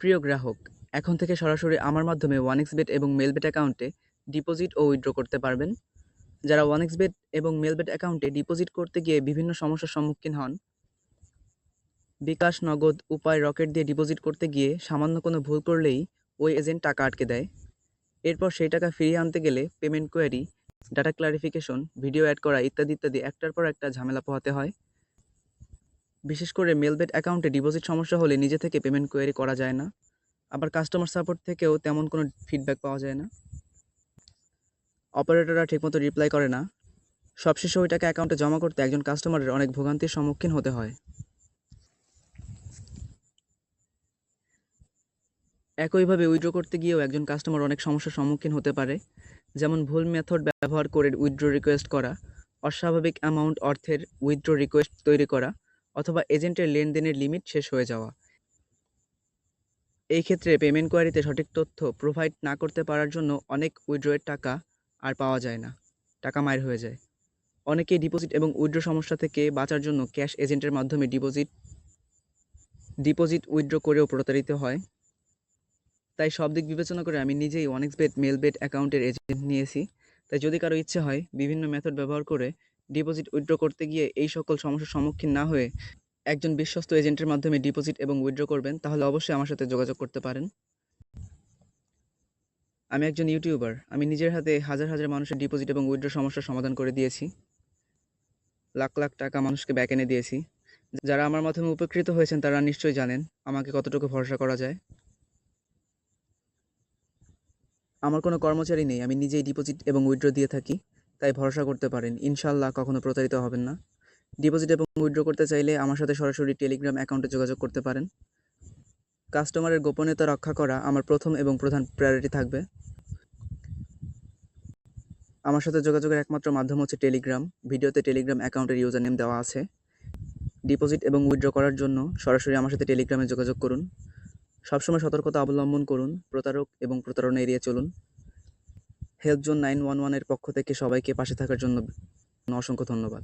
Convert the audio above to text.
প্রিয় গ্রাহক, এখন থেকে সরাসরি আমার মাধ্যমে ওয়ানএক্সবেট এবং মেলবেট অ্যাকাউন্টে ডিপোজিট ও উইথড্র করতে পারবেন। যারা ওয়ানএক্সবেট এবং মেলবেট অ্যাকাউন্টে ডিপোজিট করতে গিয়ে বিভিন্ন সমস্যার সম্মুখীন হন, বিকাশ, নগদ, উপায়, রকেট দিয়ে ডিপোজিট করতে গিয়ে সামান্য কোনো ভুল করলেই ওই এজেন্ট টাকা আটকে দেয়। এরপর সেই টাকা ফিরিয়ে আনতে গেলে payment query, data clarification, video add করা ইত্যাদি ইত্যাদি একটার পর একটা ঝামেলা পোহাতে হয়। বিশেষ করে মেলবেট অ্যাকাউন্টে ডিপোজিট সমস্যা হলে নিজে থেকে পেমেন্ট কোয়ারি করা যায় না। আবার কাস্টমার সাপোর্ট থেকেও তেমন কোনো ফিডব্যাক পাওয়া যায় না। অপারেটররা ঠিকমতো রিপ্লাই করে না। সবশেষে ওই টাকা অ্যাকাউন্টে জমা করতে একজন কাস্টমারের অনেক ভোগান্তির সম্মুখীন হতে হয়। একইভাবে উইথড্র করতে গিয়েও একজন কাস্টমার অনেক সমস্যার সম্মুখীন হতে পারে, যেমন ভুল মেথড ব্যবহার করে উইথড্র রিকোয়েস্ট করা, অস্বাভাবিক অ্যামাউন্ট অর্থের উইথড্র রিকোয়েস্ট তৈরি করা, অথবা এজেন্টের লেনদেনের লিমিট শেষ হয়ে যাওয়া। এই ক্ষেত্রে পেমেন্ট কোয়ারিতে সঠিক তথ্য প্রোভাইড না করতে পারার জন্য অনেক উইথড্রয়ের টাকা আর পাওয়া যায় না, টাকা মাইর হয়ে যায়। অনেকেই ডিপোজিট এবং উইথড্র সমস্যা থেকে বাঁচার জন্য ক্যাশ এজেন্টের মাধ্যমে ডিপোজিট উইথড্র করেও প্রতারিত হয়। তাই সব দিক বিবেচনা করে আমি নিজেই ওয়ানএক্সবেট মেলবেট অ্যাকাউন্টের এজেন্ট নিয়েছি। তাই যদি কারো ইচ্ছে হয় বিভিন্ন মেথড ব্যবহার করে ডিপোজিট উইথড্র করতে গিয়ে এই সকল সমস্যার সম্মুখীন না হয়ে একজন বিশ্বস্ত এজেন্টের মাধ্যমে ডিপোজিট এবং উইথড্র করবেন, তাহলে অবশ্যই আমার সাথে যোগাযোগ করতে পারেন। আমি একজন ইউটিউবার। আমি নিজের হাতে হাজার হাজার মানুষের ডিপোজিট এবং উইথড্র সমস্যার সমাধান করে দিয়েছি। লাখ লাখ টাকা মানুষকে ব্যাক এনে দিয়েছি। যারা আমার মাধ্যমে উপকৃত হয়েছেন তারা নিশ্চয়ই জানেন আমাকে কতটুকু ভরসা করা যায়। আমার কোনো কর্মচারী নেই, আমি নিজেই ডিপোজিট এবং উইথড্র দিয়ে থাকি। তাই ভরসা করতে পারেন, ইনশাআল্লাহ কখনো প্রতারিত হবেন না। ডিপোজিট এবং উইথড্র করতে চাইলে আমার সাথে সরাসরি টেলিগ্রাম অ্যাকাউন্টে যোগাযোগ করতে পারেন। কাস্টমারের গোপনীয়তা রক্ষা করা আমার প্রথম এবং প্রধান প্রায়োরিটি থাকবে। আমার সাথে যোগাযোগের একমাত্র মাধ্যম হচ্ছে টেলিগ্রাম। ভিডিওতে টেলিগ্রাম অ্যাকাউন্টের ইউজার নেম দেওয়া আছে। ডিপোজিট এবং উইথড্র করার জন্য সরাসরি আমার সাথে টেলিগ্রামে যোগাযোগ করুন। সবসময় সতর্কতা অবলম্বন করুন, প্রতারক এবং প্রতারণা এড়িয়ে চলুন। হেল্প জোন 911 এর পক্ষ থেকে সবাইকে পাশে থাকার জন্য অসংখ্য ধন্যবাদ।